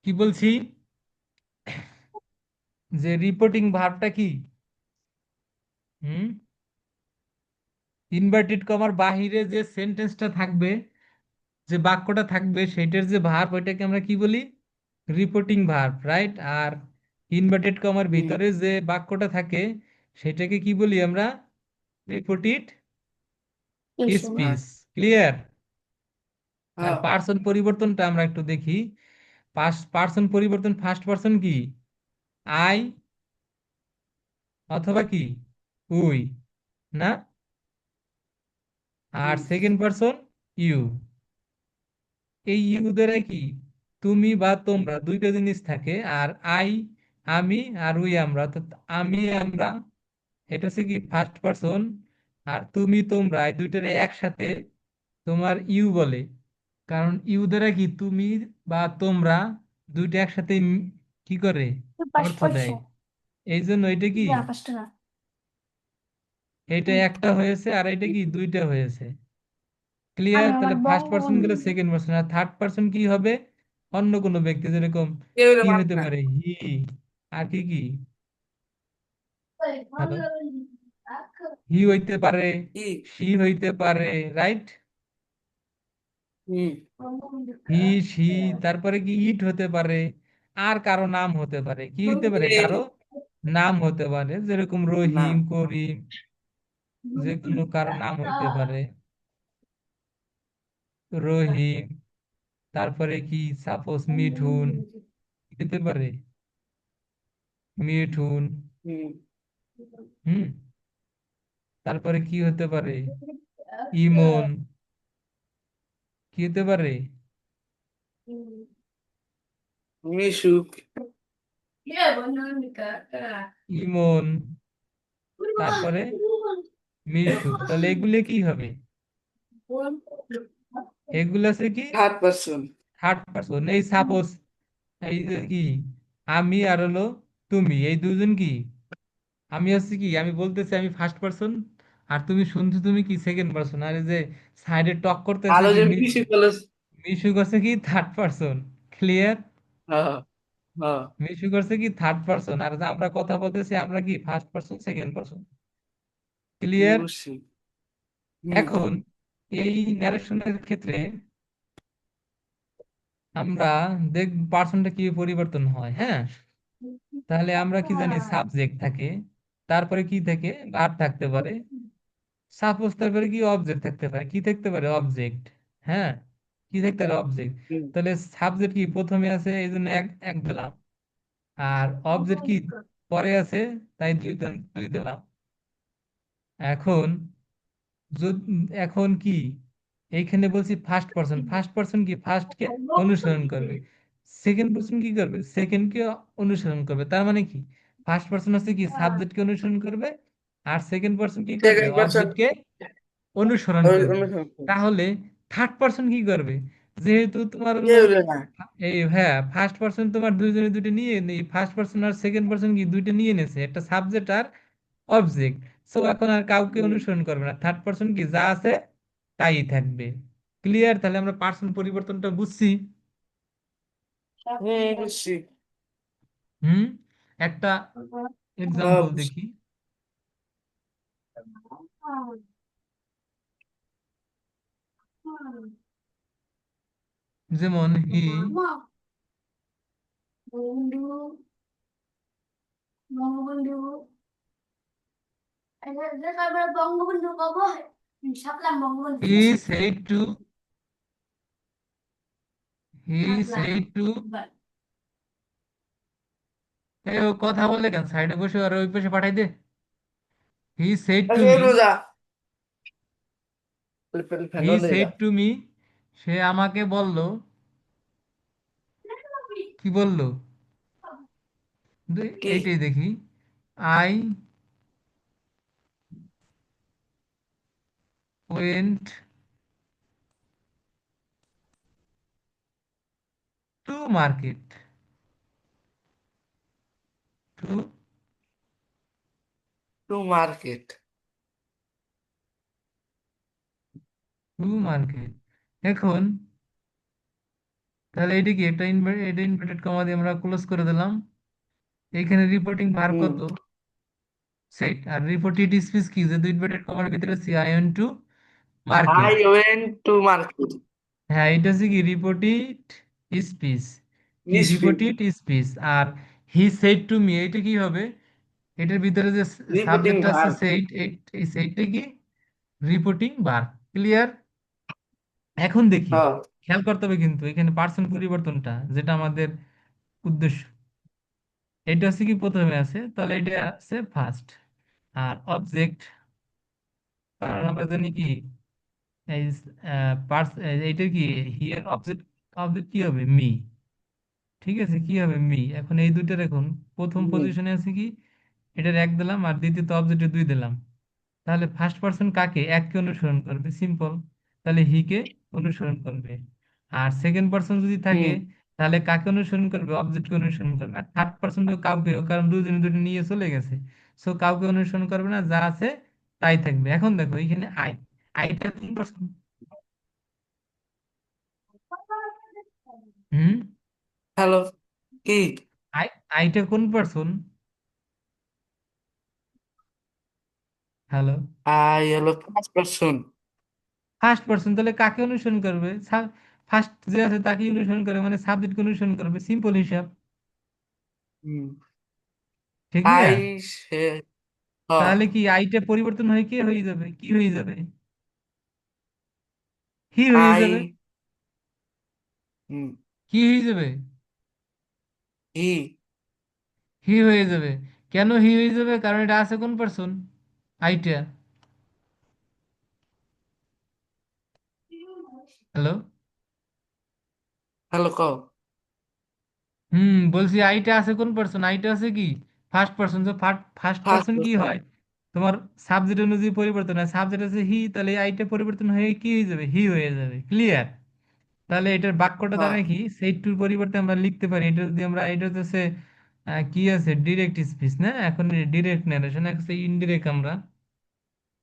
কি বলছি যে রিপোর্টিং ভার্বটা কি? হুম, ইনভার্টেড কমার বাহিরে যে সেন্টেন্সটা থাকবে, যে বাক্যটা থাকবে, সেটার যে ভার্ব ওইটাকে আমরা কি বলি? Reporting verb, right? আর ইনভার্টেড কমার হুম। ভিতরে যে বাক্যটা থাকে সেটাকে কি বলি আমরা? Reported Question. হ্যাঁ। স্পিচ। ক্লিয়ার? আর হ্যাঁ। পার্সন পরিবর্তনটা আমরা একটু দেখি। পার্সন পরিবর্তন, ফার্স্ট পার্সন কি? আই, অথবা কি উই, না? আর হুম। Second person you. এই ইউ দ্বারা কি তুমি বা তোমরা দুইটা জিনিস থাকে। আর আই আমি, আর উই আমরা। তো আমি আমরা, এটা হচ্ছে কি ফার্স্ট পার্সন। আর তুমি তোমরা এই দুইটার একসাথে তোমার ইউ বলে। কারণ ইউ দ্বারা কি তুমি বা তোমরা দুইটা একসাথে কি করে? First অর্থ দেয়। person. এই জন্য এটা কি, Yeah, first না। এটা একটা হয়েছে আর এটা কি দুইটা হয়েছে। আমি ক্লিয়ার? আমার তাহলে ফার্স্ট পার্সন গেলে বঙ্গবন্ধু। সেকেন্ড পার্সন, আর থার্ড পার্সন কি হবে? অন্য কোনো ব্যক্তি, যেরকম কেউ রে কি বাপ হতে না। পারে? হি। আর কি কি? হ্যালো, হি হইতে পারে, কি? সি হইতে পারে, রাইট? হুম। হি, সি, তারপরে কি ইট হতে পারে। আর কারো নাম হতে পারে, কি হতে পারে? এই কারো নাম হতে পারে, যেরকম না। রহিম, করিম, যে কোনো কারো নাম হইতে পারে। রহিম, তারপরে কি সাপোজ মিঠুন, কি হতে পারে? মিঠুন। হুম। হুম, তারপরে কি হতে পারে? ইমন, কি হতে পারে? মিশুক। ইমন, তারপরে মিশু। তাহলে এগুলো কি হবে? এগুলো আছে কি থার্ড পারসন। Third person. এই সাপোজ, এই যে কি আমি আর হলো তুমি, এই দুজন কি, আমি হচ্ছে কি, আমি বলতেছি আমি ফার্স্ট পারসন, আর তুমি শুনছো তুমি কি সেকেন্ড পারসন। আর এই যে সাইডে টক করতেছে আলো কি যে মিশু কলেজ। মিশু করছে কি থার্ড পারসন। ক্লিয়ার? হ্যাঁ। হ্যাঁ। মিশু করছে কি থার্ড পারসন, আর যে আমরা কথা বলতেছি আমরা কি first person, second person. Clear? বুঝছি। হুম। এখন এই ন্যারেশনের ক্ষেত্রে আমরা দেখ পার্সনটা কি পরিবর্তন হয়, হ্যাঁ? তাহলে আমরা কি জানি? সাবজেক্ট থাকে, তারপরে কি থাকে? ভার্ব থাকতে পারে, সাপোজ, তারপরে কি অবজেক্ট থাকতে পারে। কি থাকতে পারে? অবজেক্ট। হ্যাঁ, কি থাকতে পারে? অবজেক্ট। হুম। তাহলে সাবজেক্ট কি প্রথমে আছে, এই জন্য এক এক দিলাম। আর অবজেক্ট কি পরে আছে, তাই দুই দিলাম। এখন এখন কি এইখানে বলছি ফার্স্ট পার্সন। ফার্স্ট পার্সন কি ফার্স্ট কে অনুসরণ করবে, সেকেন্ড পার্সন কি করবে? সেকেন্ড কে অনুসরণ করবে। তার মানে কি ফার্স্ট পার্সন হচ্ছে কি সাবজেক্ট কে অনুসরণ করবে, আর সেকেন্ড পার্সন কি করবে? Second person. অবজেক্ট কে অনুসরণ করবে। তাহলে থার্ড পার্সন কি করবে? যেহেতু তোমার হলো কেউ রে না। এই, হ্যাঁ, ফার্স্ট পার্সন তোমার দুইজনে দুইটা নিয়ে নেই, ফার্স্ট পার্সন আর সেকেন্ড পার্সন কি দুইটা নিয়ে নেছে, একটা সাবজেক্ট আর অবজেক্ট। সো এখন আর কাউকে হুম। অনুসরণ করবে না, থার্ড পার্সন কি যা আছে তাই থাকবে। ক্লিয়ার? তাহলে আমরা পার্সন পরিবর্তনটা বুঝছি। হুম, বুঝছি। হুম, একটা হ্যাঁ, এক্সাম্পল বুঝছি। দেখি। যেমন হি, বন্ধু, বঙ্গবন্ধু, বঙ্গবন্ধু কব, সাপলাম বঙ্গবন্ধু হি শেষ। সেড টু, হি সাপলাম। সেড টু, এ ও কথা বলে কেন? সাইডে বসে আর ওই পাশে পাঠাই দে। হি সেড টু আচ্ছা, মি, এই রোজা। হি ফেলো সেড লেগা। টু মি, সে আমাকে বলল। কি বলল? কি? এইটাই দেখি। I went to market, to to market. To market. এখন তাহলে এটা কি এটা ইনভার্টেড কমা দিয়ে আমরা ক্লোজ করে দিলাম। এখানে রিপোর্টিং ভার হুম কত, সেট। আর রিপোর্টেড স্পিচ কি, যে দুই ইনভার্টেড কমার ভিতরে see I went to market. I went to market. হ্যাঁ, এটা হচ্ছে কি রিপোর্টেড স্পিচ, কি Newsprint. Reported speech. আর হি সেড টু মি, এটা কি হবে, এটার ভিতরে যে Reporting সাবজেক্ট আছে verb. সেইট, এই সেইটটা কি রিপোর্টিং ভার্ব। ক্লিয়ার? এখন দেখি, হ্যাঁ খেয়াল করতে হবে কিন্তু এখানে পার্সন পরিবর্তনটা, যেটা আমাদের উদ্দেশ্য। এটা হচ্ছে কি প্রথমে আছে, তাহলে এটা আছে ফার্স্ট। আর অবজেক্ট, কারণ আমরা জানি কি এই এইটা কি হিয়ার অবজেক্ট, অবজেক্ট কি হবে মি। ঠিক আছে, কি হবে মি। এখন এই দুইটার এখন প্রথম হুম পজিশনে আছে কি, এটার এক দিলাম আর দ্বিতীয়ত অবজেক্টে দুই দিলাম। তাহলে ফার্স্ট পার্সন কাকে, এককে অনুসরণ করবে, সিম্পল। তাহলে হি কে অনুসরণ করবে। আর সেকেন্ড পার্সন যদি থাকে, হুম তাহলে কাকে অনুসরণ করবে, অবজেক্টকে অনুসরণ করবে। আর থার্ড পার্সন তো কাউকে, কারণ দুজনে দুটো নিয়ে চলে গেছে, সো কাউকে অনুসরণ করবে না, যা আছে তাই থাকবে। এখন দেখো এখানে আই, আইটা কোন পার্সন? হুম, হ্যালো কি আই, আইটা কোন পার্সন? হ্যালো, I হলো ফার্স্ট পারসন। ফার্স্ট পার্সন, তাহলে কাকে অনুসরণ করবে, ফার্স্ট যে আছে তাকে অনুসরণ করবে, মানে সাবজেক্টকে অনুসরণ করবে, সিম্পল হিসাব। হুম ঠিক না? আই সে হ্যাঁ তাহলে কি আইটা পরিবর্তন হয়ে কে হয়ে যাবে, কি হয়ে যাবে, হি হয়ে আই যাবে। হুম কি হয়ে যাবে, হি হি হয়ে যাবে। কেন হি হয়ে যাবে, কারণ এটা আছে কোন পার্সন, আইটা। হ্যালো, হ্যালো কও বলছি আইটা আছে কোন পার্সন, আইটা আছে কি ফার্স্ট পার্সন। তো ফার্স্ট ফার্স্ট পার্সন কি পারসন। হয়, তোমার সাবজেক্ট অনুযায়ী পরিবর্তন হয়। সাবজেক্ট আছে হি, তাহলে আইটা পরিবর্তন হয়ে কি হয়ে যাবে, হি হয়ে যাবে। ক্লিয়ার? তাহলে এটার বাক্যটা হ্যাঁ দ্বারা কি, সেই টুর পরিবর্তে আমরা লিখতে পারি, এটা যদি আমরা, এটা হচ্ছে কি আছে ডিরেক্ট স্পিচ না, এখন ডিরেক্ট নারেশন আছে ইনডিরেক্ট আমরা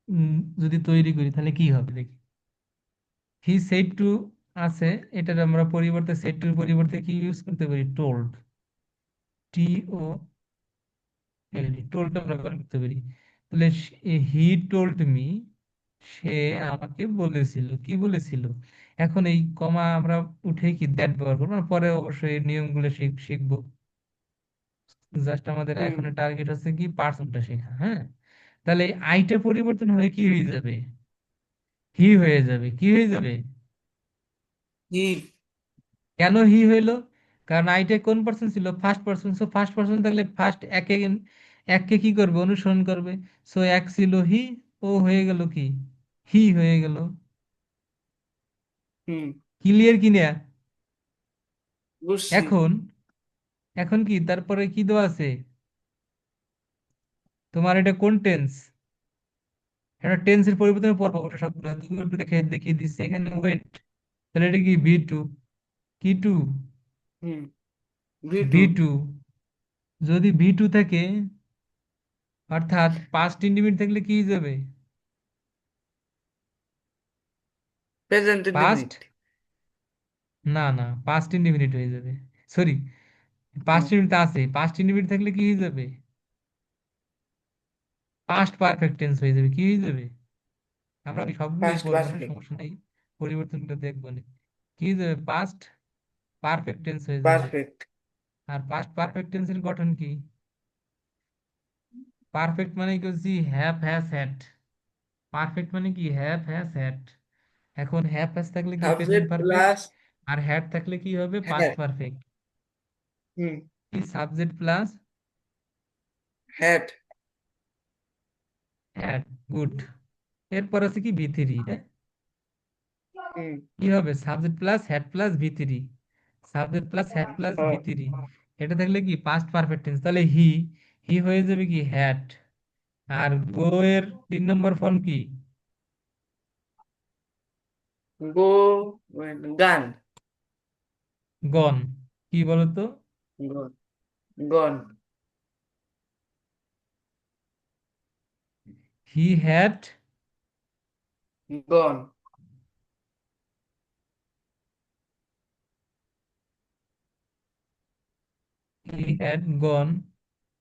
উম, যদি তৈরি করি তাহলে কি হবে দেখি। হি সেড টু আছে, এটার আমরা পরিবর্তে, সেড টুর পরিবর্তে কি ইউজ করতে পারি, টোল্ড, টি ও এল ডি, টোল্ড আমরা ব্যবহার করতে পারি। তাহলে হি টোল্ড মি, সে আমাকে বলেছিল, কি বলেছিল। এখন এই কমা আমরা উঠে কি দ্যাট ব্যবহার করবো, পরে অবশ্যই এই নিয়মগুলো শিখবো। জাস্ট আমাদের হুম এখন টার্গেট হচ্ছে কি পার্সনটা শেখা। হ্যাঁ, তাহলে আইটা পরিবর্তন হয়ে কি হয়ে যাবে, হি হয়ে যাবে। কি হয়ে যাবে, হি কেন হি হইলো, কারণ আইটা কোন পার্সন ছিল, first person. So first person থাকলে ফার্স্ট একে, এককে কি করবে, অনুসরণ করবে। সো এক ছিল হি, ও হয়ে গেল কি, হি হয়ে গেল। হুম ক্লিয়ার কিনা? বুঝছি। এখন, এখন কি তারপরে কি দেওয়া আছে, তোমার এটা কোন টেন্স, এটা টেন্সের পরিবর্তনে পড়বো ওটা সবগুলো, তুমি একটু দেখে দেখিয়ে দিচ্ছি এখানে ওয়েট। তাহলে এটা কি ভি টু, কি টু, হুম ভি টু ভি টু। যদি ভি টু থাকে, অর্থাৎ পাস্ট ইন্ডিপেন্ডেন্ট থাকলে কি হয়ে যাবে, প্রেজেন্ট পাস্ট, ইনডিফিনিট। না না, পাস্ট ইন্ডিপেন্ডেন্ট হয়ে যাবে। সরি, পাস্ট হুম ইন্ডিপেন্ডেন্ট আছে, পাস্ট ইন্ডিপেন্ডেন্ট থাকলে কি হয়ে যাবে, পাস্ট পারফেক্ট টেন্স হয়ে যাবে। কি হয়ে যাবে, আমরা সবগুলোই পাস্ট পড়বো, না পারফেক্ট। সমস্যা নেই, পরিবর্তনটা দেখবো না। কি হয়ে যাবে, পাস্ট পারফেক্ট টেন্স হয়ে যাবে। পারফেক্ট। আর পাস্ট পারফেক্ট টেন্সের গঠন কি, পারফেক্ট মানে কি হচ্ছে হ্যাভ হ্যাজ হ্যাড, পারফেক্ট মানে কি হ্যাভ হ্যাজ হ্যাড। এখন হ্যাভ হ্যাজ থাকলে কি প্রেজেন্ট সাবজেক্ট পারফেক্ট, প্লাস আর হ্যাড থাকলে কি হবে, পাস্ট হ্যাড। পারফেক্ট। হুম কি subject plus had. Had, good. এরপর আছে কি ভি থ্রি, হুম কি হবে, subject plus had plus V three, subject plus had plus V হ্যাঁ থ্রি। এটা থাকলে কি পাস্ট পারফেক্ট টেন্স, তাহলে হি, হি হয়ে যাবে কি হ্যাড। আর গো এর 3 নম্বর ফর্ম কি, গো গান। গন। কি বলতো, gone gone he had gone he had gone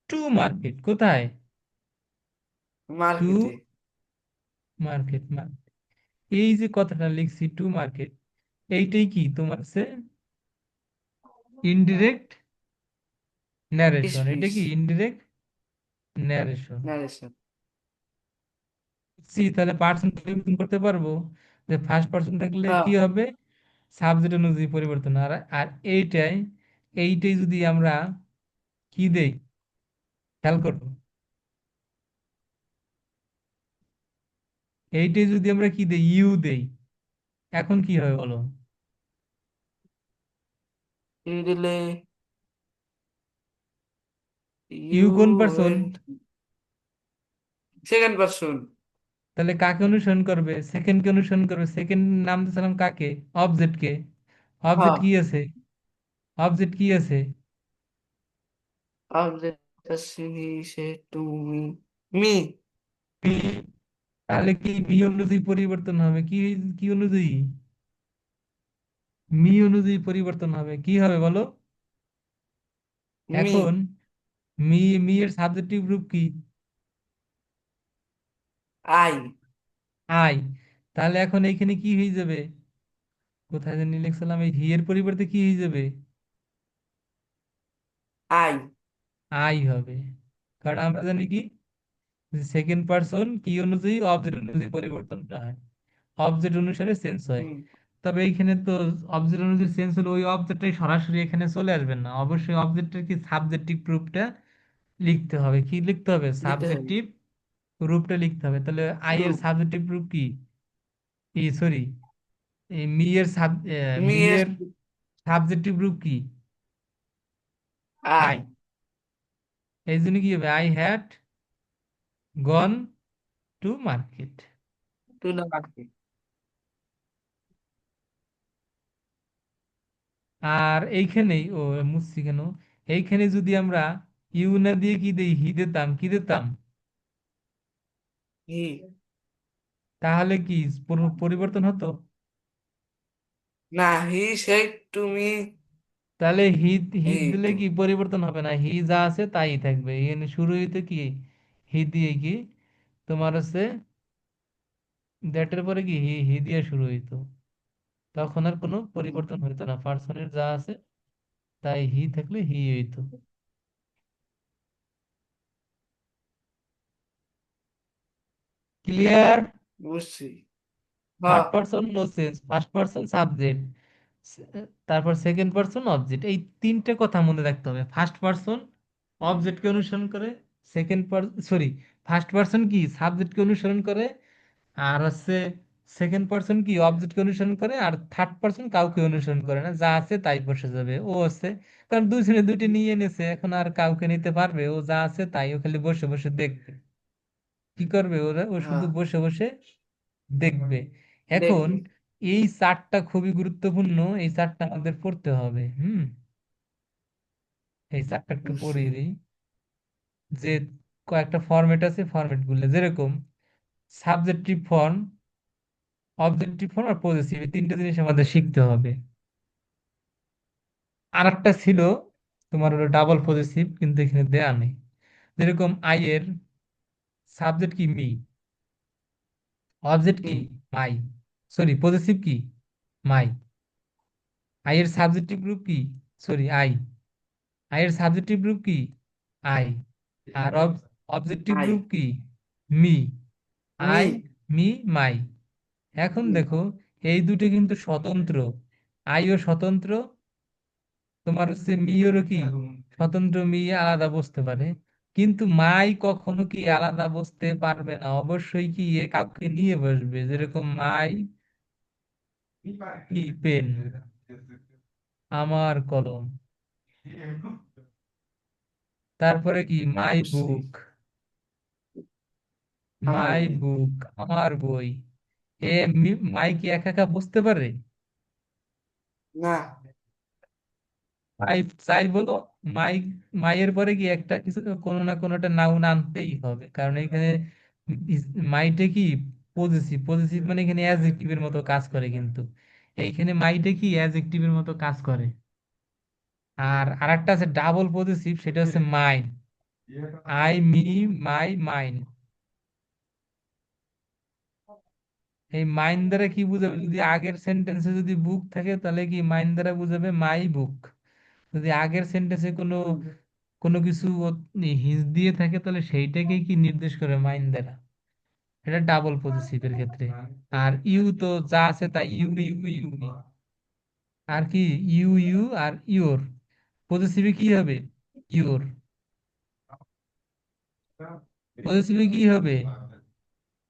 to market. কোথায়? টু মার্কেটে। মার্কেট। এই যে কথাটা লিখছি টু মার্কেট, এইটাই কি তোমার সে ইনডিরেক্ট ন্যারেশন। এটা স্পিচ। কি ইনডিরেক্ট ন্যারেশন। নারেশন। সি তাহলে পার্সন পরিবর্তন করতে পারবো, যে ফার্স্ট পার্সন থাকলে হ্যাঁ। কি হবে, সাবজেক্ট অনুযায়ী পরিবর্তন। আর আর এইটাই যদি আমরা কি দেই, খেয়াল করো, এইটাই যদি আমরা কি দেই, ইউ দেই, এখন কি হবে বলো? ইউ দিলে ইউ ইউ কোন পার্সন? And second person. তাহলে কাকে অনুসরণ করবে? সেকেন্ড কে অনুসরণ করবে। সেকেন্ড নাম দিয়েছিলাম কাকে? অবজেক্ট কে। অবজেক্ট হ্যাঁ। কি আছে? অবজেক্ট কি আছে? অবজেক্ট সে তুমি মি। মি। তাহলে কি মি অনুযায়ী পরিবর্তন হবে কি? কি অনুযায়ী? মি অনুযায়ী পরিবর্তন হবে, কি হবে বলো? মি। এখন মি, মি এর সাবজেক্টিভ রূপ কি? আই। আই। তাহলে এখন এইখানে কি হয়ে যাবে? কোথায় জানি লিখছিলাম, এই হি এর পরিবর্তে কি হয়ে যাবে? আই। আই হবে। কারণ আমরা জানি কি, সেকেন্ড পার্সন কি অনুযায়ী, অবজেক্ট অনুযায়ী পরিবর্তনটা হয়, অবজেক্ট অনুসারে চেঞ্জ হয়। হুম। তবে এইখানে তো অবজেক্ট অনুযায়ী চেঞ্জ হলে ওই অবজেক্টটাই সরাসরি এখানে চলে আসবে না, অবশ্যই অবজেক্টের কি সাবজেক্টিভ রূপটা লিখতে হবে। কি লিখতে হবে? দিতে হবে। সাবজেক্টিভ রূপটা লিখতে হবে। তাহলে আই এর রূপ। সাবজেক্টিভ রূপ কি? সরি, এই মি এর মি মি এর এর সাবজেক্টিভ রূপ কি? আই। আই। এই জন্য কি হবে, I had gone to market. To না মার্কেট। আর এইখানেই ও মুছছি কেন, এইখানে যদি আমরা ইউ না দিয়ে কি দেই, হি দিতাম, কি দিতাম, হি। তাহলে কি পরিবর্তন হতো? না, হি সেড তুমি। তাহলে হি, হি এই দিলে তো। কি পরিবর্তন হবে না? হি যা আছে তাই থাকবে। এখানে শুরু হইতে কি, হি দিয়ে কি তোমার হচ্ছে দ্যাটের পরে কি হি, হি দিয়ে শুরু হইতো, তখন আর কোনো পরিবর্তন হইতো না, পার্সনের যা আছে তাই হি থাকলে হি হইতো। ক্লিয়ার? বুঝছি। হ্যাঁ। Third person no sense, first person subject, তারপর সেকেন্ড পারসন অবজেক্ট, এই তিনটে কথা মনে রাখতে হবে। ফার্স্ট পারসন অবজেক্টকে অনুসরণ করে, সেকেন্ড সরি, ফার্স্ট পারসন কি সাবজেক্টকে অনুসরণ করে, আর হচ্ছে সেকেন্ড পারসন কি অবজেক্টকে অনুসরণ করে, আর থার্ড পারসন কাউকে অনুসরণ করে না, যা আছে তাই বসে যাবে ও হচ্ছে। কারণ দুজনে দুইটি নিয়ে এনেছে, এখন আর কাউকে নিতে পারবে? ও যা আছে তাই, ও খালি বসে বসে দেখবে। কি করবে ওরা? ও শুধু হ্যাঁ। বসে বসে দেখবে। এখন দেখবে। এই চারটা খুবই গুরুত্বপূর্ণ, এই চারটা আমাদের পড়তে হবে। এই চারটা একটু বুঝছি। পড়িয়ে দিই, যে কয়েকটা ফরম্যাট আছে, ফরম্যাট গুলো যেরকম সাবজেক্টিভ ফর্ম, অবজেক্টিভ ফর্ম আর পজেসিভ, এই তিনটে জিনিস আমাদের শিখতে হবে। আর একটা ছিল তোমার হলো ডাবল পজেসিভ, কিন্তু এখানে দেয়া নেই। যেরকম আই এর সাবজেক্ট কি মি, অবজেক্ট কি হুম। মাই, সরি পজেসিভ কি মাই, আই এর সাবজেক্টিভ গ্রুপ কি, সরি আই, আই এর সাবজেক্টিভ গ্রুপ কি আই, আর অবজেক্টিভ আই। গ্রুপ কি me. Me. I, me, my. এখন দেখো, এই দুটো কিন্তু স্বতন্ত্র, আইও স্বতন্ত্র, তোমার হচ্ছে মিওরও কি স্বতন্ত্র, মি আলাদা বসতে পারে, কিন্তু মাই কখনো কি আলাদা বসতে পারবে না, অবশ্যই কি এ কাউকে নিয়ে বসবে। যেরকম মাই কি পেন, আমার কলম, তারপরে কি মাই বুঝছি। বুক, আমার মাই বই। বুক আমার বই। এ মাই কি একা একা বুঝতে পারে? না। মাই চাই বলো, মাই, মাইয়ের পরে কি একটা কিছু কোনো না কোনো একটা নাউন আনতেই হবে, কারণ এখানে মাইটে কি পজেসিভ, পজেসিভ মানে এখানে অ্যাডজেক্টিভের মতো কাজ করে, কিন্তু এইখানে মাইটে কি অ্যাডজেক্টিভের মতো কাজ করে। আর আরেকটা আছে ডাবল পজিটিভ, সেটা হচ্ছে mine. I, me, my, mine. এই মাইন দ্বারা কি বুঝাবে? যদি আগের সেন্টেন্সে যদি বুক থাকে তাহলে কি মাইন দ্বারা বুঝাবে মাই বুক। যদি আগের সেন্টেন্সে কোনো কোনো কিছু হিস দিয়ে থাকে তাহলে সেইটাকে কি নির্দেশ করে মাইন দ্বারা। এটা ডাবল পজিটিভের ক্ষেত্রে। আর ইউ তো যা আছে তা ইউ ইউ ইউ। আর কি ইউ ইউ আর ইউর পজিটিভে কি হবে? ইউর। পজিটিভে কি হবে?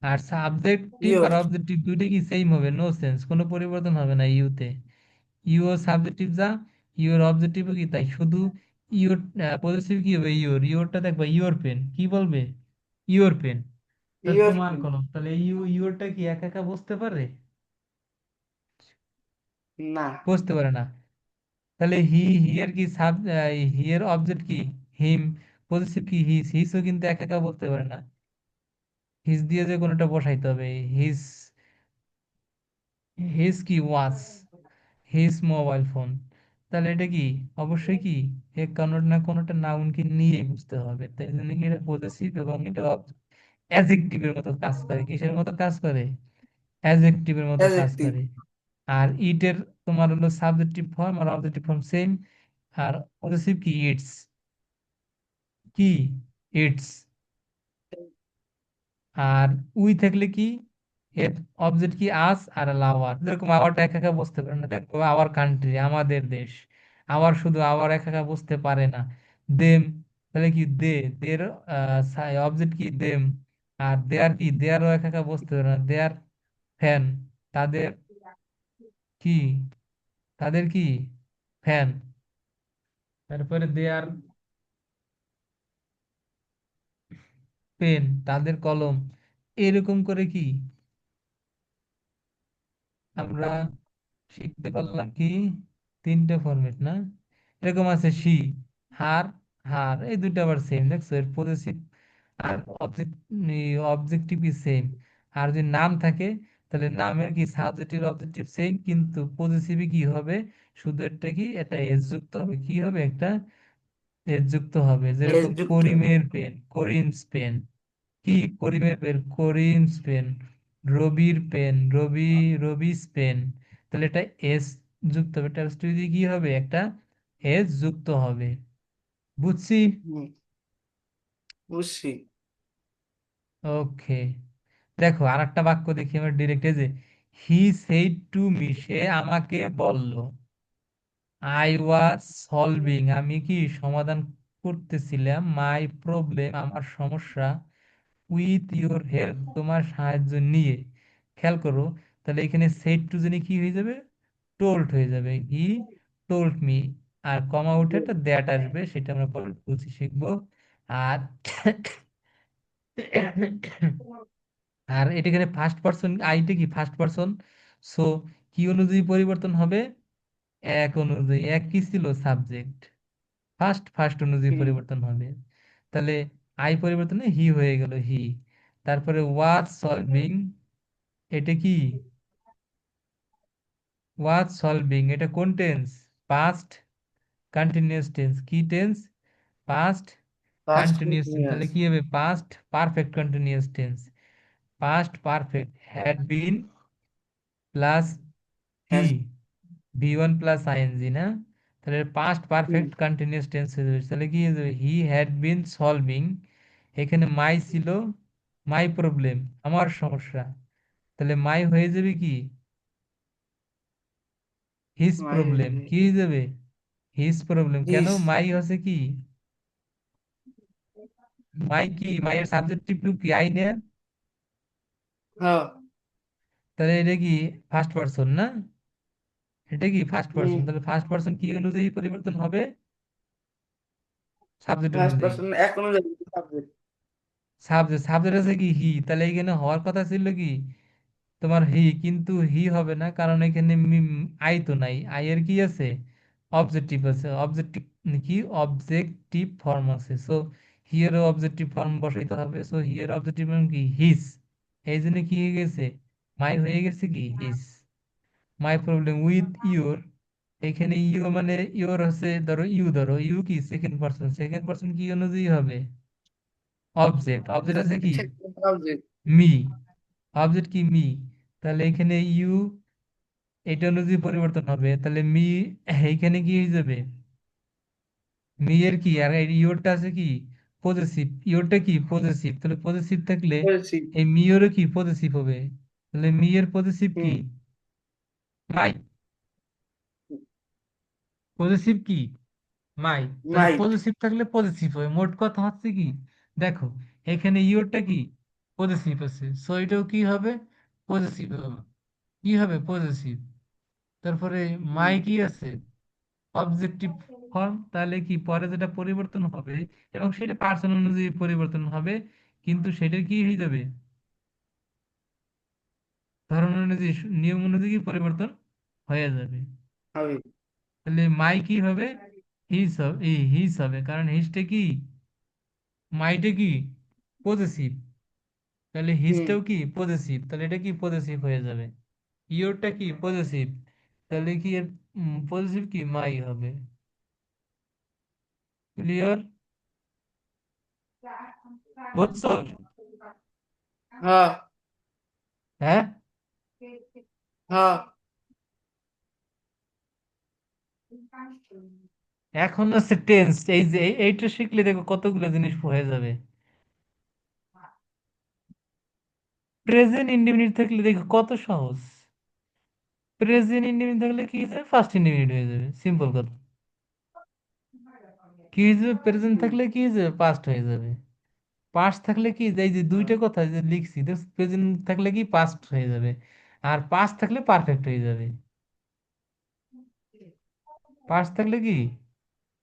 আর সাবজেক্টিভ আর ইয়োর। অবজেক্টিভ দুইটা কি সেম হবে, নো চেঞ্জ, কোনো পরিবর্তন হবে না ইউতে। ইউ সাবজেক্টিভ যা, ইউর অবজেক্টিভ কি তাই, শুধু ইউর পজিটিভ কি হবে? ইউর। ইউরটা দেখবা ইউর পেন, কি বলবে? Your pen. তাহলে ইয়োর তোমার পেন। কলম, তাহলে ইউরটা কি একা একা বসতে পারে? না। বসতে পারে না। তাহলে হিয়ার কি হিয়ার অবজেক্ট কি? হিম। পজিটিভ কি হিস, হিসও কিন্তু একা একা বলতে পারে না, হিস দিয়ে যে কোনোটা বসাইতে হবে। হিস, হিস কি ওয়াচ, হিস মোবাইল ফোন। তাহলে এটা কি অবশ্যই কি কোনোটা না কোনোটা নাউনকে নিয়ে বুঝতে হবে, তাই জন্য কি এটা পজেসিভ এবং এটা অ্যাজেক্টিভের মতো কাজ করে। কিসের মতো কাজ করে? অ্যাজেক্টিভের মতো কাজ অ্যাডজেক্টিভ। করে। আর ইটের তোমার হলো সাবজেক্টিভ ফর্ম আর অবজেক্টিভ ফর্ম সেম। আর পজেসিভ কি ইটস, কি ইটস। আর উই থাকলে কি এর অবজেক্ট কি আস আর আওয়ার। যেরকম আওয়ারটা একা একা বুঝতে পারে না, দেখো আওয়ার কান্ট্রি আমাদের দেশ। আওয়ার শুধু আওয়ার একা একা বুঝতে পারে না। দেম, তাহলে কি দে, দের অবজেক্ট কি দেম। আর দেয়ার কি, দেয়ারও একা একা বুঝতে পারে না, দেয়ার ফ্যান, তাদের কি, তাদের কি ফ্যান। তারপরে দেয়ার পেন, তাদের কলম। এরকম করে কি আমরা শিখতে পারলাম কি তিনটে ফরম্যাট না? এরকম আছে সি, হার, হার, এই দুটো আবার সেম, দেখছো এর পজেসিভ আর অবজেক্ট, অবজেক্টিভ কি সেম। আর যদি নাম থাকে তাহলে নামের কি সাবজেক্টিভ অবজেক্টিভ সেম, কিন্তু পজেসিভে কি হবে? শুধু একটা কি একটা এস যুক্ত হবে, কি হবে? একটা এস যুক্ত হবে। এস যেরকম যুক্ত হবে। করিমের পেন, করিমস পেন। কি করিমের পেন? করিমস পেন। রবির পেন, রবিস পেন। তাহলে এটা এস যুক্ত হবে, এটা যদি কি হবে? একটা এস যুক্ত হবে। বুঝছি? হুম, বুঝছি। ওকে। দেখো আর একটা বাক্য দেখি আমরা ডিরেক্ট, এই যে হি সেইড টু মি, সে আমাকে বলল। আই ওয়াজ সলভিং, আমি কি সমাধান করতেছিলাম। মাই প্রবলেম, আমার সমস্যা। উইথ ইউর হেল্প, তোমার সাহায্য নিয়ে। খেয়াল করো, তাহলে এখানে সেড টু জেনে কি হয়ে যাবে? টোল্ড হয়ে যাবে। He told me. আর কমা উঠে একটা দ্যাট আসবে, সেটা আমরা পরে বুঝি শিখবো। আর আর এটা এখানে ফার্স্ট পার্সন, আইটা কি ফার্স্ট পার্সন। সো কি অনুযায়ী পরিবর্তন হবে? এক অনুযায়ী, এক কি ছিল? সাবজেক্ট। ফার্স্ট ফার্স্ট অনুযায়ী হুম, পরিবর্তন হবে। তাহলে আই পরিবর্তনে হি হয়ে গেল হি। তারপরে ওয়াজ সলভিং, এটা কি ওয়াজ সলভিং, এটা কোন টেন্স? Past continuous tense. কি টেন্স? Past past continuous tense. Continuous. তাহলে কি হবে? Past perfect continuous tense. Past perfect had been plus কি, has. V one plus ING না? তাহলে past hmm, perfect continuous tense হয়ে যাবে। তাহলে কি হয়ে যাবে? He had been solving. এখানে মাই ছিল, মাই প্রবলেম, আমার সমস্যা। তাহলে মাই হয়ে যাবে কি হিজ মাই প্রবলেম। কি হয়ে যাবে? His problem. কেন? হিস। মাই হচ্ছে কি, মাই কি, মাইয়ের সাবজেক্টিভ টু কি আই না? হ্যাঁ। তাহলে এটা কি ফার্স্ট পারসন না? এটা কি ফার্স্ট হুম, পারসন, তাহলে ফার্স্ট পারসন কি অনুযায়ী পরিবর্তন হবে? সাবজেক্ট ফার্স্ট অনুযায়ী। পার্সন এখনো যাবে সাবজেক্ট। সাবজেক্ট, সাবজেক্ট আছে কি হি, তাহলে এখানে হওয়ার কথা ছিল কি তোমার হি, কিন্তু হি হবে না, কারণ এখানে আই তো নাই। আই এর কি আছে? অবজেক্টিভ আছে। অবজেক্টিভ কি, অবজেক্টিভ ফর্ম আছে। সো হিয়ার অবজেক্টিভ ফর্ম বসাইতে হবে। সো হিয়ার অবজেক্টিভ ফর্ম কি হিস। এই জন্য কি হয়ে গেছে? মাই হয়ে গেছে কি হিস। মাই প্রবলেম উইথ ইউর, এখানে ইউ মানে ইউর হচ্ছে, ধরো ইউ কি সেকেন্ড পার্সন কি অনুযায়ী হবে? অবজেক্ট অবজেক্ট আছে কি? সাবজেক্ট। মি। অবজেক্ট কি? মি। তাহলে এখানে ইউ এটা অনুযায়ী পরিবর্তন হবে, তাহলে মি এইখানে কি হয়ে যাবে? মি এর কি, আর এই ইওরটা আছে কি? পজেসিভ। ইওরটা কি? পজেসিভ। তাহলে পজেসিভ থাকলে বলেছি। এই মি এরও কি পজেসিভ হবে? তাহলে মি এর পজেসিভ কি? হুম। মাই। পজেসিভ কি? মাই। তাহলে মাইট। পজেসিভ থাকলে পজেসিভ হবে। মোট কথা হচ্ছে কি, দেখো এখানে ইওরটা কি পজেসিভ আছে, সো এটাও কি হবে? পজেসিভ হবে। কি হবে? পজেসিভ। তারপরে হুম। মাই কি আছে? Objective form. তাহলে কি পরে যেটা পরিবর্তন হবে, এবং সেটা পার্সন অনুযায়ী পরিবর্তন হবে, কিন্তু সেটার কি হয়ে যাবে? ধরন অনুযায়ী, নিয়ম অনুযায়ী কি পরিবর্তন হয়ে যাবে। হবে। তাহলে মাই কি হবে? হিজ হবে, হিজ হবে, কারণ হিজটা কি, মাইটা কি পজেসিভ। তাহলে হুম। হিজটাও কি পজেসিভ, তাহলে এটা কি পজেসিভ হয়ে যাবে। ইওরটা কি পজেসিভ, তাহলে কি এর পজেসিভ কি মাই হবে। ক্লিয়ার? বুঝছো? হ্যাঁ। হ্যাঁ। হ্যাঁ। এখন হচ্ছে টেন্স। এই যে এইটা শিখলে দেখো কতগুলো জিনিস হয়ে যাবে। প্রেজেন্ট ইনডিফিনিট থাকলে দেখো কত সহজ। প্রেজেন্ট ইনডিফিনিট থাকলে কি হয়ে যাবে? ফার্স্ট ইনডিফিনিট হয়ে যাবে, সিম্পল কথা। কি হয়ে যাবে? প্রেজেন্ট হুম। থাকলে কি হয়ে যাবে? পাস্ট হয়ে যাবে। পাস্ট থাকলে কি, এই যে দুইটা কথা যে লিখছি, প্রেজেন্ট থাকলে কি পাস্ট হয়ে যাবে, আর পাস্ট থাকলে পারফেক্ট হয়ে যাবে। পাস্ট থাকলে কি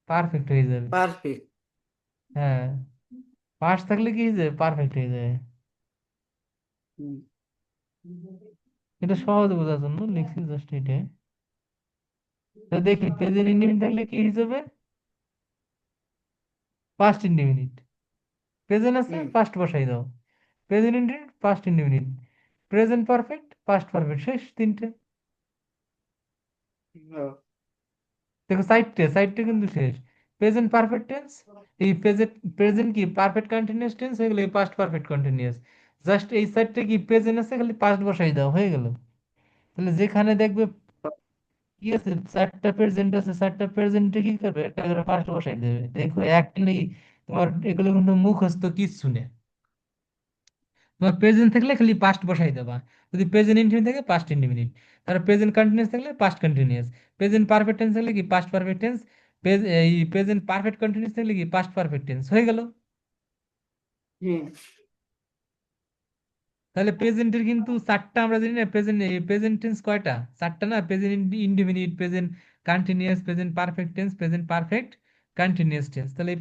পারফেক্ট হয়ে যাবে। পারফেক্ট। হ্যাঁ, পাস্ট থাকলে কি হয়ে যাবে? পারফেক্ট হয়ে যাবে। হুম। এটা সহজ বোঝার জন্য লিখছি জাস্ট এটা। তো দেখি প্রেজেন্ট ইনডিফিনিট থাকলে কি হিসেবে? Past indefinite. প্রেজেন্ট আছে, হুম। পাস্ট বসাই দাও। Present indefinite, past indefinite, present perfect, past perfect, শেষ তিনটে। হ্যাঁ। দেখো সাইডটা সাইডটা কিন্তু শেষ। প্রেজেন্ট পারফেক্ট টেন্স, এই প্রেজেন্ট, প্রেজেন্ট কি পারফেক্ট কন্টিনিউয়াস টেন্স হয়ে গেল, এই পাস্ট পারফেক্ট কন্টিনিউয়াস। জাস্ট এই সাইডটা কি প্রেজেন্ট আছে, খালি পাস্ট বসাই দাও, হয়ে গেল। তাহলে যেখানে দেখবে কি আছে, চারটা প্রেজেন্ট আছে, চারটা প্রেজেন্টে কি করবে, একটা করে পাস্ট বসাই দেবে। দেখো একটা নেই তোমার, এগুলো কিন্তু মুখস্থ কিচ্ছু নেই। তোমার প্রেজেন্ট থাকলে খালি পাস্ট বসাই দেবা। যদি প্রেজেন্ট ইনফিনিট থাকে পাস্ট ইনডিফিনিট, তার প্রেজেন্ট কন্টিনিউয়াস থাকলে past continuous, present perfect tense থাকলে কি পাস্ট পারফেক্ট টেন্স, এই প্রেজেন্ট পারফেক্ট কন্টিনিউয়াস থাকলে কি পাস্ট পারফেক্ট টেন্স, হয়ে গেল। হুম। তাহলে প্রেজেন্টের কিন্তু চারটা আমরা জানি না, প্রেজেন্ট প্রেজেন্ট টেন্স কয়টা? চারটা না, present indefinite, present continuous, present perfect tense, present perfect continuous tense. তাহলে এই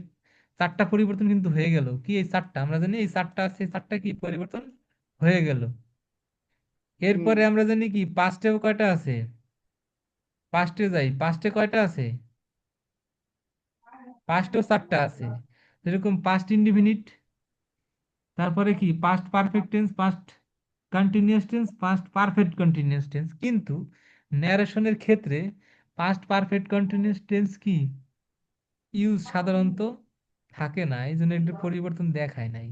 চারটা পরিবর্তন কিন্তু হয়ে গেল। কি এই চারটা আমরা জানি, এই চারটা আছে, এই চারটা কি পরিবর্তন হয়ে গেল। হুম। এরপরে আমরা জানি কি পাস্টেও কয়টা আছে। পাস্টে যাই, পাস্টে কয়টা আছে? পাস্টেও চারটা আছে। যেরকম পাস্ট ইনডিফিনিট, তারপরে কি past perfect tense, past continuous tense, past perfect continuous tense. কিন্তু ন্যারেশনের ক্ষেত্রে পাস্ট পারফেক্ট কন্টিনিউয়াস টেন্স কি ইউজ সাধারণত থাকে না, এই জন্য একটু পরিবর্তন দেখায় নাই।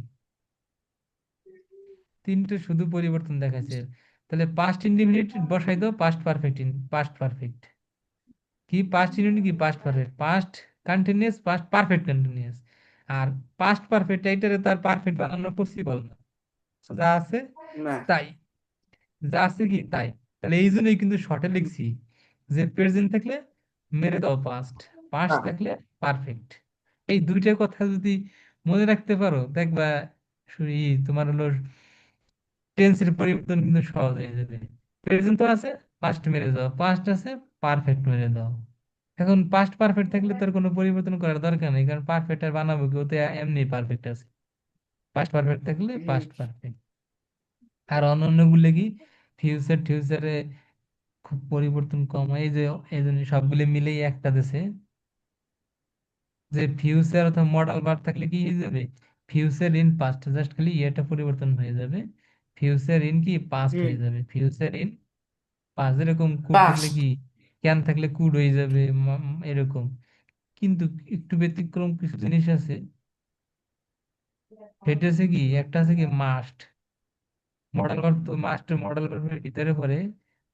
তিনটে শুধু পরিবর্তন দেখাচ্ছে। তাহলে পাস্ট ইনডিফিনিট বসাই দাও, পাস্ট পারফেক্ট, পাস্ট পারফেক্ট কি, পাস্ট ইনডিফিনিট কি past perfect, past continuous, past perfect continuous. আর পাস্ট পারফেক্ট এইটারে তার পারফেক্ট বানানো পসিবল না, যা আছে না। তাই, যা আছে কি তাই। তাহলে এই জন্যই কিন্তু শর্টে লিখছি যে প্রেজেন্ট থাকলে মেরে দাও পাস্ট, পাস্ট হ্যাঁ। থাকলে পারফেক্ট। এই দুইটা কথা যদি মনে রাখতে পারো, দেখবা তোমার হলো টেন্সের পরিবর্তন কিন্তু সহজ হয়ে যাবে। প্রেজেন্ট তো আছে, পাস্ট মেরে দাও, পাস্ট আছে, পারফেক্ট মেরে দাও। এখন পাস্ট পারফেক্ট থাকলে তোর কোনো পরিবর্তন করার দরকার নেই, কারণ পারফেক্ট আর বানাবো কি, ওতে এমনি পারফেক্ট আছে। পাস্ট পারফেক্ট থাকলে হুম। Past perfect. আর অন্যান্য গুলো কি ফিউচার টিউচারে খুব পরিবর্তন কম হয়, এই যে এই জন্য সবগুলো মিলেই একটা দেশে, যে ফিউচার অথবা মডাল ভার্ব থাকলে কি হয়ে যাবে, ফিউচার ইন পাস্ট, জাস্ট খালি এটা পরিবর্তন হয়ে যাবে। ফিউচার ইন কি পাস্ট হুম। হয়ে যাবে, ফিউচার ইন পাস্ট। যেরকম কুড থাকলে পাস্ট। কি ক্যান থাকলে কুড হয়ে যাবে, এরকম। কিন্তু একটু ব্যতিক্রম কিছু জিনিস আছে। সেটা হচ্ছে কি, একটা আছে কি মাস্ট, মডেল ভার্ব তো মাস্ট মডেল ভার্বের ভিতরে পড়ে।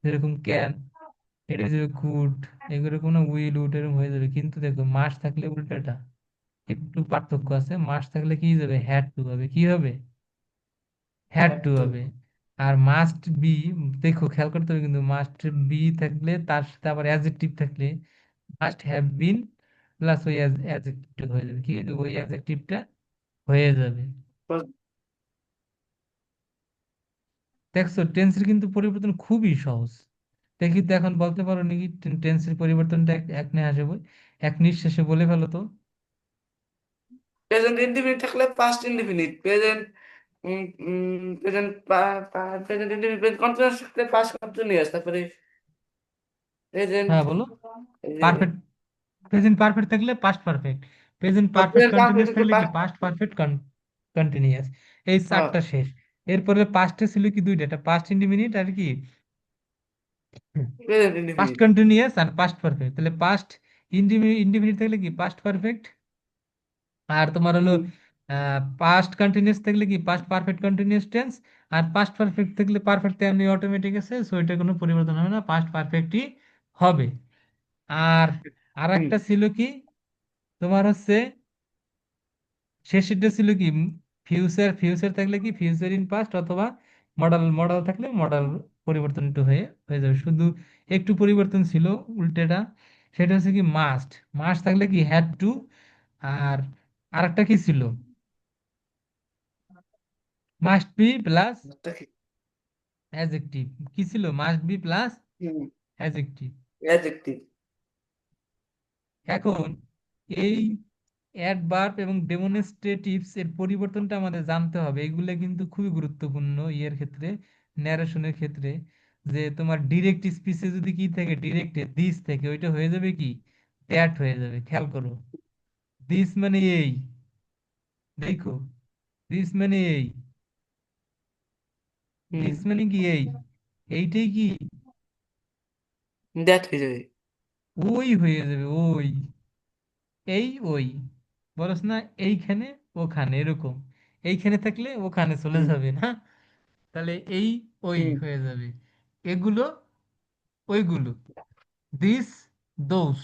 যেরকম ক্যান, এটা যে কুড, এগুলো কোনো উইল উড এরকম হয়ে যাবে। কিন্তু দেখো মাস্ট থাকলে উল্টাটা, একটু পার্থক্য আছে। মাস্ট থাকলে কি যাবে, হ্যাড টু হবে। কি হবে, হ্যাড টু একদম। হবে। আর মাস্ট বি, দেখো খেয়াল করতে হবে কিন্তু, মাস্ট বি থাকলে তার সাথে আবার অ্যাডজেক্টিভ থাকলে মাস্ট হ্যাভ বিন প্লাস ওই অ্যাডজেক্টিভটা হয়ে যাবে। কি হয়ে যাবে, ওই অ্যাডজেক্টিভটা হয়ে যাবে। দেখছো টেন্সের কিন্তু পরিবর্তন খুবই সহজ। দেখি তো এখন বলতে পারো নাকি টেন্সের পরিবর্তনটা এক এক নিঃশ্বাসে এক নিঃশ্বাসে বলে ফেলো তো। প্রেজেন্ট ইনডিফিনিট থাকলে past indefinite, present present present indefinite continuous থাকলে পাস্ট কন্টিনিউয়াস, তারপরে প্রেজেন্ট হ্যাঁ বলো। পারফেক্ট, প্রেজেন্ট পারফেক্ট থাকলে past perfect, present perfect present perfect continuous থাকলে থাকলে কি পাস্ট। Past perfect continuous. এই হ্যাঁ। চারটা শেষ। এরপরে পাস্টে ছিল কি দুইটা, একটা পাস্ট ইনডিফিনিট আর কি প্রেজেন্ট পাস্ট ইনডিফিনিট। কন্টিনিউয়াস আর পাস্ট পারফেক্ট। তাহলে পাস্ট ইনডিফিনিট থাকলে কি পাস্ট পারফেক্ট। আর তোমার হলো হুম। পাস্ট কন্টিনিউয়াস থাকলে কি পাস্ট পারফেক্ট কন্টিনিউয়াস টেন্স। আর পাস্ট পারফেক্ট থাকলে পারফেক্ট তেমনি অটোমেটিক আছে, সো এটা কোনো পরিবর্তন হবে না, পাস্ট পারফেক্টই হবে। আর আর হুম। একটা ছিল কি, তোমার হচ্ছে শেষেরটা ছিল কি ফিউচার, ফিউচার থাকলে কি ফিউচার ইন পাস্ট, অথবা মডেল, মডেল থাকলে মডেল পরিবর্তন একটু হয়ে হয়ে যাবে। শুধু একটু পরিবর্তন ছিল উল্টেটা, সেটা হচ্ছে কি মাস্ট, মাস্ট থাকলে কি হ্যাড টু। আর আরেকটা কি ছিল, মাস্ট বি প্লাস বুঝতে কি? অ্যাডজেক্টিভ। কি ছিল, must be plus hmm. Adjective. Adjective. এখন এই অ্যাডভার্ব এবং ডেমনস্ট্রেটিভস এর পরিবর্তনটা আমাদের জানতে হবে। এগুলো কিন্তু খুবই গুরুত্বপূর্ণ ইয়ের ক্ষেত্রে, ন্যারেশনের ক্ষেত্রে। যে তোমার ডিরেক্ট স্পিচে যদি কি থাকে, ডিরেক্টে দিস থেকে, ওইটা হয়ে যাবে কি দ্যাট হয়ে যাবে। খেয়াল করো, দিস মানে এই, দেখো দিস মানে এই, হুম। দিস মানে কি এই, এইটাই কি দ্যাট হয়ে যাবে। ওই হয়ে যাবে। ওই, এই ওই, বলছ না এইখানে ওখানে এরকম, এইখানে থাকলে ওখানে চলে হুম। যাবে না, তাহলে এই ওই হুম। হয়ে যাবে। এগুলো ওইগুলো, দিস দোস।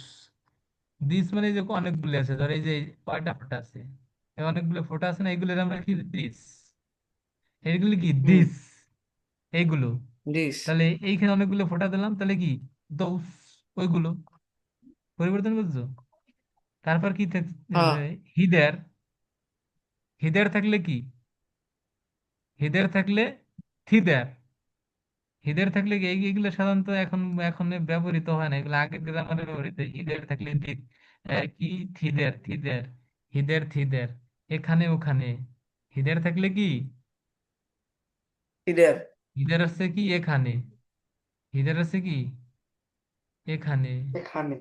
দিস মানে এই যে অনেকগুলো আছে, ধর এই যে কয়টা ফোঁটা আছে, এই অনেকগুলো ফোঁটা আছে না, এগুলোর আমরা কি দিস, এইগুলো কি হুম। দিস, এইগুলো। দিস। তাহলে এইখানে অনেকগুলো ফোঁটা দিলাম, তাহলে কি দোস, ওইগুলো। পরিবর্তন বুঝছো। তারপর কি হ্যাঁ। হিদার, হিদার থাকলে কি, হিদার থাকলে থিদার, হিদের থাকলে কি এইগুলো সাধারণত এখন এখন ব্যবহৃত হয় না, এগুলো আগের গ্রামারে ব্যবহৃত। হিদের থাকলে কি থিদের, থিদের, হিদের থিদের, এখানে ওখানে। হিদের থাকলে কি, ইদার। হিদের আছে কি এখানে, হিদের আছে কি এখানে। এখানে।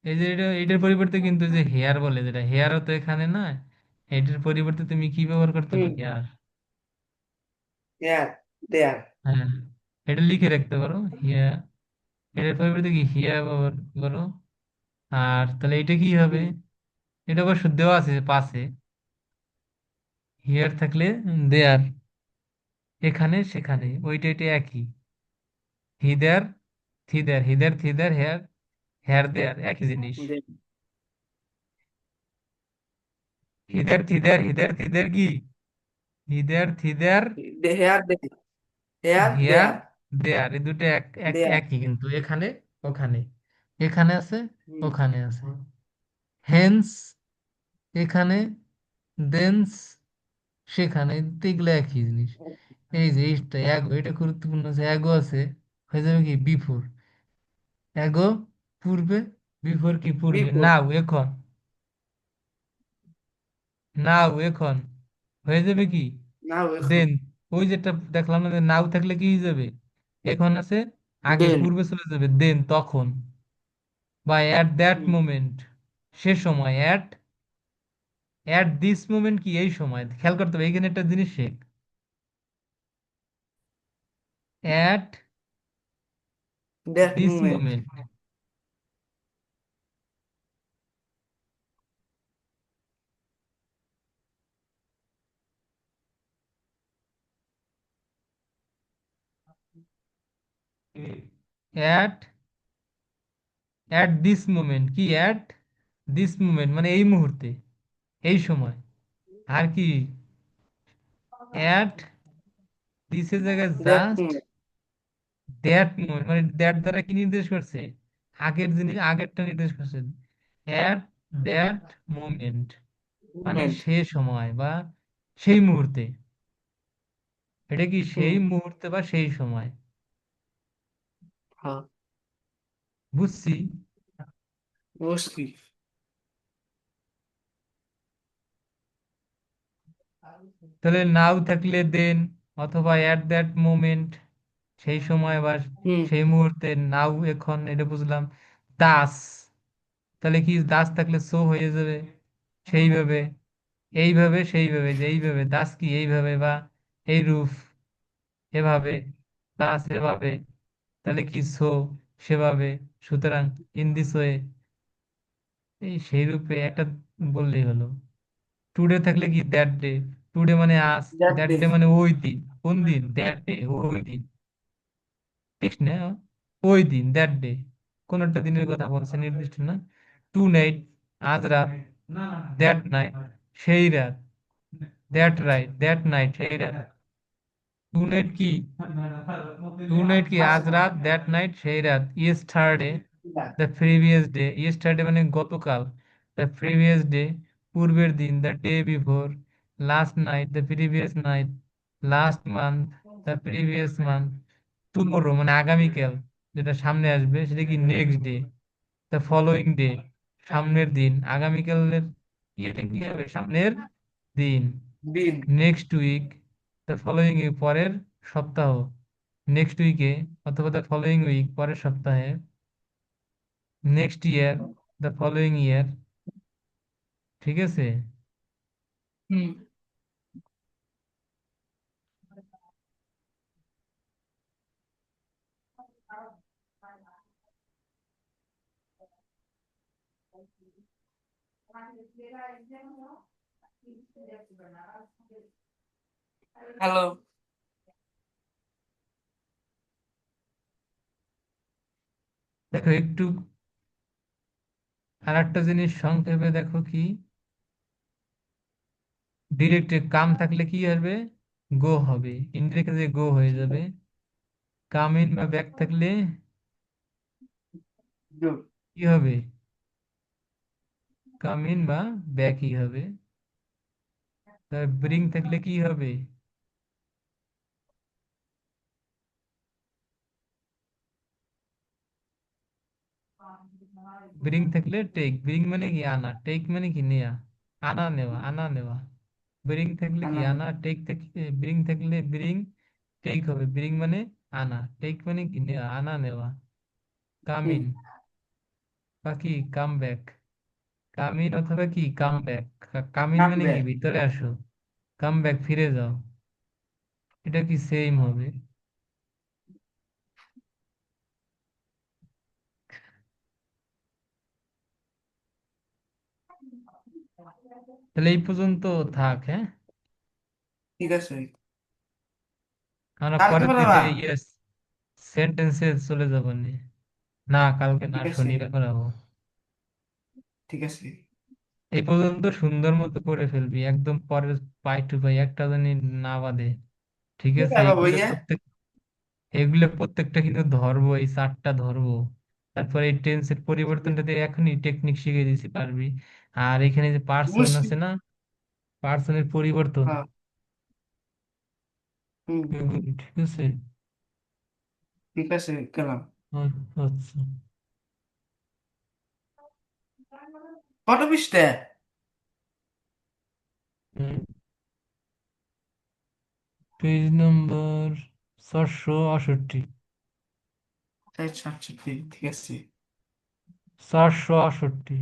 এই যে এটা, এটার পরিবর্তে কিন্তু যে হেয়ার বলে, যেটা হেয়ারও তো এখানে না, এটার পরিবর্তে তুমি কি ব্যবহার করতে পারো, হুম। হেয়ার। দেয়ার। দেয়ার। হ্যাঁ, এটা লিখে রাখতে পারো হিয়া, এটার পরিবর্তে কি হিয়া ব্যবহার করো। আর তাহলে এটা কি হবে, হুম। এটা অবশ্য দেওয়া আছে পাশে, হিয়ার থাকলে দেয়ার, এখানে সেখানে, ওইটা এটা একই। হিদার থিদার, হিদার থিদার হেয়ার, হেয়ার দেয়ার একই জিনিস। হিদার থিদার, হিদার থিদার কি, hither thither here there. Here here there. There, এই দুটো এক এক দেয়ার। একই কিন্তু, এখানে ওখানে, এখানে আছে হুম। ওখানে আছে। হেন্স এখানে, দেন্স সেখানে, তো এগুলো একই জিনিস। এই যে এইটা এগো, এটা গুরুত্বপূর্ণ আছে, এগো আছে, হয়ে যাবে কি বিফোর। এগো পূর্বে, বিফোর কি পূর্বে। বিফোর। নাও এখন, নাও এখন হয়ে যাবে কি নাও এখন। দেন। ওই যেটা দেখলাম না, নাও থাকলে কি হয়ে যাবে, এখন আছে আগে দেন। পূর্বে চলে যাবে, দেন তখন। বা অ্যাট দ্যাট হুম। মোমেন্ট, সে সময়। অ্যাট, অ্যাট দিস মোমেন্ট কি এই সময়। খেয়াল করতে হবে এইখানে একটা জিনিস Sheikh, at that this movement. Moment, at at this moment, কি অ্যাট দিস মোমেন্ট মানে এই মুহূর্তে, এই সময়। আর কি অ্যাট দিসের জায়গায় that just movement. That moment, মানে দ্যাট দ্বারা কি নির্দেশ করছে, আগের জিনিস, আগেরটা নির্দেশ করছে। অ্যাট দ্যাট মোমেন্ট মানে মুভমেন্ট। সে সময় বা সেই মুহূর্তে। এটা কি হুম। সেই মুহূর্তে বা সেই সময়। হ্যাঁ, বুঝছি। বুঝছি। তাহলে নাও থাকলে দেন, অথবা অ্যাট দ্যাট মোমেন্ট সেই সময় বা হুম। সেই মুহূর্তে, নাও এখন, এটা বুঝলাম। দাস, তাহলে কি দাস থাকলে সো হয়ে যাবে, সেইভাবে, এইভাবে, সেইভাবে, যে এইভাবে, দাস কি এইভাবে বা এইরূপ, এভাবে, দাস এভাবে, তাহলে কি সো সেভাবে, সুতরাং ইন দিস ওয়ে, এই সেই রূপে একটা বললেই হলো। টুডে থাকলে কি দ্যাট ডে, টুডে মানে আজ, দ্যাট দ্যাট ডে। ডে মানে ওই দিন, কোন দিন, দ্যাট ডে ওই দিন, ঠিক না, ওই দিন, দ্যাট ডে, কোন একটা দিনের কথা বলছে, নির্দিষ্ট না। টু নাইট আজ রাত, দ্যাট নাইট সেই রাত, দ্যাট রাইট দ্যাট নাইট সেই রাত। টু নাইট কি, টু নাইট কি আজ রাত, দ্যাট নাইট সেই রাত। Yesterday the previous day, yesterday মানে গতকাল, দ্য প্রিভিয়াস ডে পূর্বের দিন, the day before. Last night the previous night, last month the previous month. Tomorrow মানে আগামীকাল, যেটা সামনে আসবে সেটা কি next day. The following day সামনের দিন, আগামীকালের ইয়েটা কি হবে, সামনের দিন। দিন। Next week the following week পরের সপ্তাহ, নেক্সট উইকে অথবা দ্য ফলোইং উইক পরের সপ্তাহে। নেক্সট ইয়ার দ্য ফলোইং ইয়ার, ঠিক আছে। হুম। হ্যালো। দেখো একটু আর একটা জিনিস সংক্ষেপে দেখো কি, ডিরেক্টে কাম থাকলে কি হবে, গো হবে, ইনডিরেক্টে গো হয়ে যাবে। কাম ইন বা ব্যাক থাকলে গুড। কি হবে, কাম ইন বা ব্যাকই হবে। ব্রিং থাকলে কি হবে, ব্রিং থাকলে টেক, ব্রিং মানে কি আনা, টেক মানে কি নেয়া, আনা নেওয়া, আনা নেওয়া। ব্রিং থাকলে কি আনন্দ। আনা, টেক থাকলে, ব্রিং থাকলে ব্রিং, টেক হবে, ব্রিং মানে আনা, টেক মানে কি নেওয়া, আনা নেওয়া। কাম হুম। ইন বা কি কাম ব্যাক, কাম ইন অথবা কি কাম ব্যাক। কাম ইন কাম মানে কি ব্যাক। ভিতরে আসো, কাম ব্যাক ফিরে যাও, এটা কি সেম হবে। তাহলে এই পর্যন্ত থাক, হ্যাঁ। ঠিক আছে। আমরা কালকে পরের বানাবা। দিনে ইয়েস সেন্টেন্সে চলে যাবো নি। না কালকে না, ঠিক আছে। শনিবার করাবো। ঠিক আছে। এই পর্যন্ত সুন্দর মতো করে ফেলবি একদম, পরের পাই টু পাই একটা জানি না বাদে, ঠিক কি আছে। খাবো এইগুলো ভাইয়া? প্রত্যেক, এগুলো প্রত্যেকটা কিন্তু ধরবো, এই চারটা ধরবো। তারপরে এই টেন্সের পরিবর্তনটাতে এখনই টেকনিক শিখিয়ে দিছি, পারবি। আর এখানে যে পার্সন বুঝছি। আছে না, পার্সনের পরিবর্তন, হ্যাঁ। হুম। এগুলো, ঠিক আছে। ঠিক আছে, গেলাম। আচ্ছা। কত পৃষ্ঠা? হুম, পেজ নম্বর 468। 467, ঠিক আছে। 468।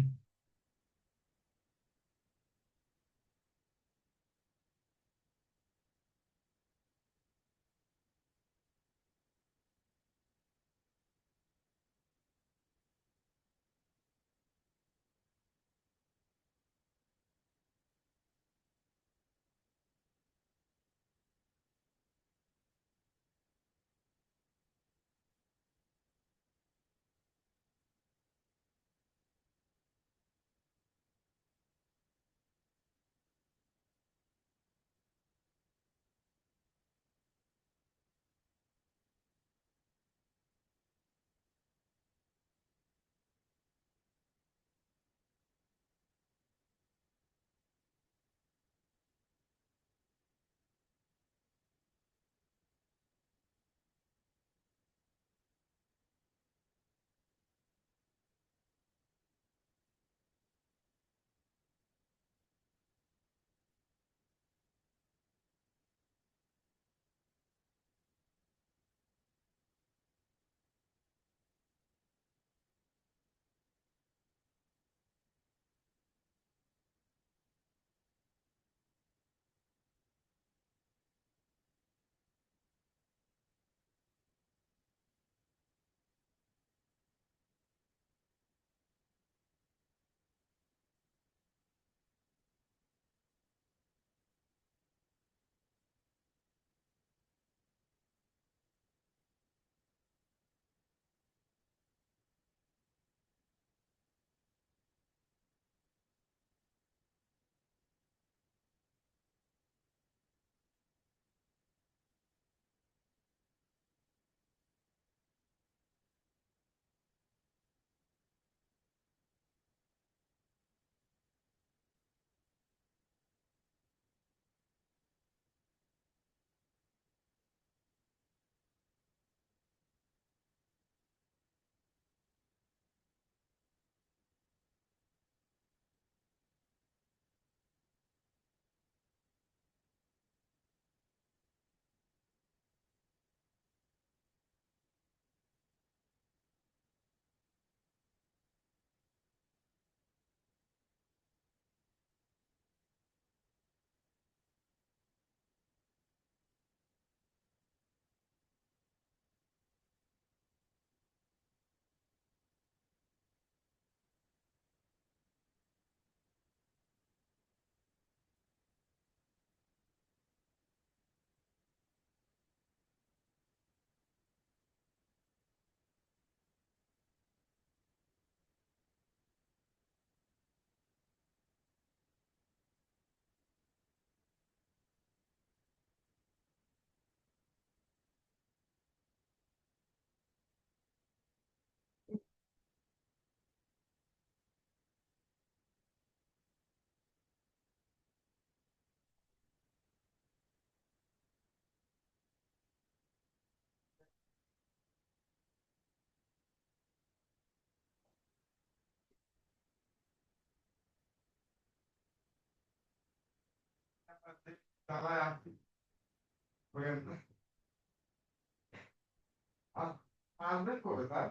আসবেন কবে স্যার?